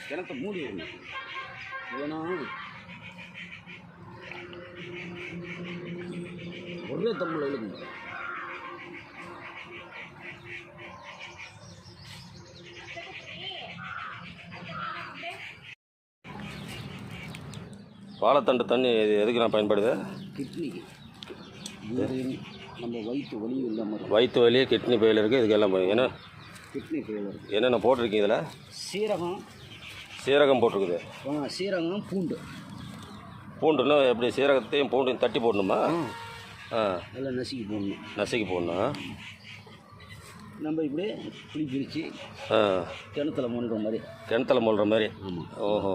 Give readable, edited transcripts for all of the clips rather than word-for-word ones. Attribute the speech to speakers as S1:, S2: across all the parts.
S1: கிணத்த மூடி ஏன்னா ஒரே தமிழ் எழுதுங்க.
S2: வாழைத்தண்டு தண்ணி எதுக்கு நான் பயன்படுது?
S1: கிட்னிக்கு நம்ம வயிற்று வலி இல்லாமல்
S2: வயிற்று வலி கிட்னி பயில் இருக்குது. இதுக்கெல்லாம் ஏன்னா
S1: கிட்னி பயில் இருக்குது.
S2: என்னென்ன போட்டிருக்கீங்க இதில்? சீரகம் போட்டிருக்குது.
S1: சீரகம்
S2: பூண்டுன்னா எப்படி? சீரகத்தையும் பூண்டையும் தட்டி போடணுமா?
S1: நல்லா
S2: நசுக்கி போடணும்.
S1: நம்ம இப்படி புளி பிரித்து கிணத்துல மொழுகிற மாதிரி.
S2: ஆமாம். ஓஹோ.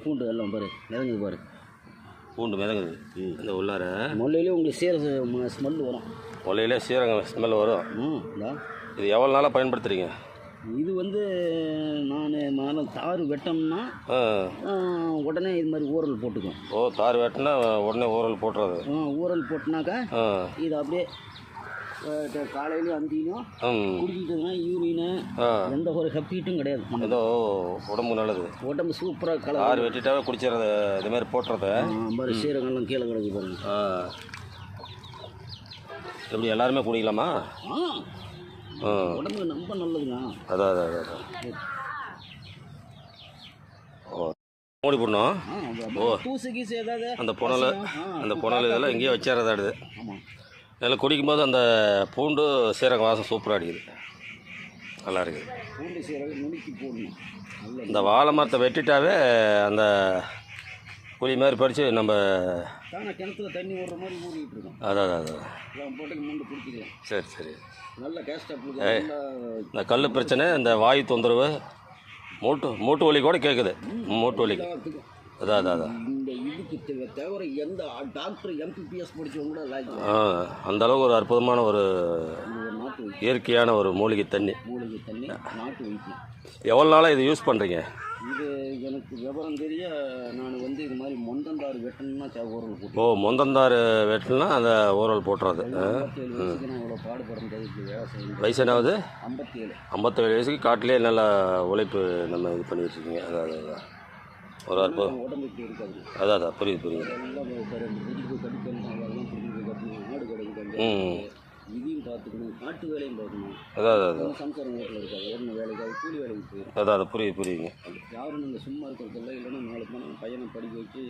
S1: பூண்டு எல்லாம் பாரு மிதங்குது, பாரு
S2: பூண்டு மிதங்குது. இந்த உள்ளார
S1: முல்லையிலே உங்களுக்கு சீரக ஸ்மெல் வரும்.
S2: முல்லையிலே சீரகம் ஸ்மெல் வரும். இது எவ்வளோ நாளாக பயன்படுத்துகிறீங்க?
S1: இது நான் தார் வெட்டோம்னா உடனே இது மாதிரி ஊரல் போட்டுக்குவோம்.
S2: ஓ, தார் வெட்டினா உடனே ஊரல் போட்டுறது.
S1: ஊரல் போட்டுனாக்கா இது அப்படியே காலையிலையும் அந்தியும் குடிக்கிட்டதுன்னா யூரின்னு எந்த ஒரு ஹெப்பீட்டும் கிடையாது.
S2: ஏதோ உடம்பு நல்லது,
S1: உடம்பு சூப்பராக கலர்.
S2: தார் வெட்டிட்டாவே குடிச்சிடறது. இது மாதிரி போட்டுறத
S1: மாதிரி சீரகம்லாம் கீழே கிடக்கு பாருங்க.
S2: எப்படி எல்லாருமே குடிக்கலாமா?
S1: உடம்புக்கு ரொம்ப நல்லதுங்க.
S2: அதான். ஓ, மூடி போடணும். ஓ,
S1: தூசு கீசு ஏதாவது
S2: அந்த புனல் இதெல்லாம் இங்கேயே வச்சிடறதாடுது.
S1: ஆமாம்.
S2: இதில் குடிக்கும்போது அந்த பூண்டு சீரகம் வாசம் சூப்பராக அடிக்குது, நல்லா இருக்குது.
S1: பூண்டு சீரகம் நுணுக்கி போடணும்.
S2: இந்த வாழை மரத்தை வெட்டிட்டாவே அந்த புளி மாதிரி பறித்து நம்ம
S1: கிணத்துல தண்ணி ஓடுற மாதிரி ஊறிக்கிட்டு இருக்கோம்.
S2: அதான்
S1: போட்டு மூண்டு குடிக்கலாம்.
S2: சரி.
S1: நல்ல கேஸ்டாக
S2: இந்த கல் பிரச்சனை, இந்த வாயு தொந்தரவு, மூட்டு வலி கூட கேட்குது. மூட்டு வலிக்கு அதான்
S1: இந்த இதுக்கு தவிர எந்த டாக்டர் MPBS படித்தவங்க கூட
S2: அந்த அளவுக்கு ஒரு அற்புதமான ஒரு இயற்கையான ஒரு மூலிகை தண்ணி
S1: நாட்டு வைத்தியம்.
S2: எவ்வளோ நாளாக இது யூஸ் பண்ணுறீங்க?
S1: இது எனக்கு விவரம் தெரிய நான் இது மாதிரி மொந்தந்தாறு வெட்டணும்னா ஊரல் போட்டு.
S2: ஓ, மொந்தந்தாறு வெட்டணும்னா அந்த ஊரல் போட்டுறது.
S1: நான் இவ்வளோ பாடுபடுறது.
S2: வயசு என்னாவது?
S1: 57
S2: வயசுக்கு காட்டிலே நல்லா உழைப்பு நம்ம இது பண்ணிட்டு இருக்கீங்க. அதான் ஒரு அற்புதம்.
S1: உடம்பு இப்படி இருக்காது.
S2: அதான் புரியுது.
S1: இதையும் பார்த்துக்கணும், காட்டு வேலையும் பார்க்கணும்.
S2: அதான்
S1: சம்சாரம் வீட்டில் இருக்காது. உடனே வேலைக்காக கூலி வேலைக்கு போயிடும்.
S2: அதான் புரியுதுங்க.
S1: யாரும் நீங்கள் சும்மா இருக்கிறதில்ல. இல்லைன்னா நாளைக்கு பையனை படிக்க வச்சு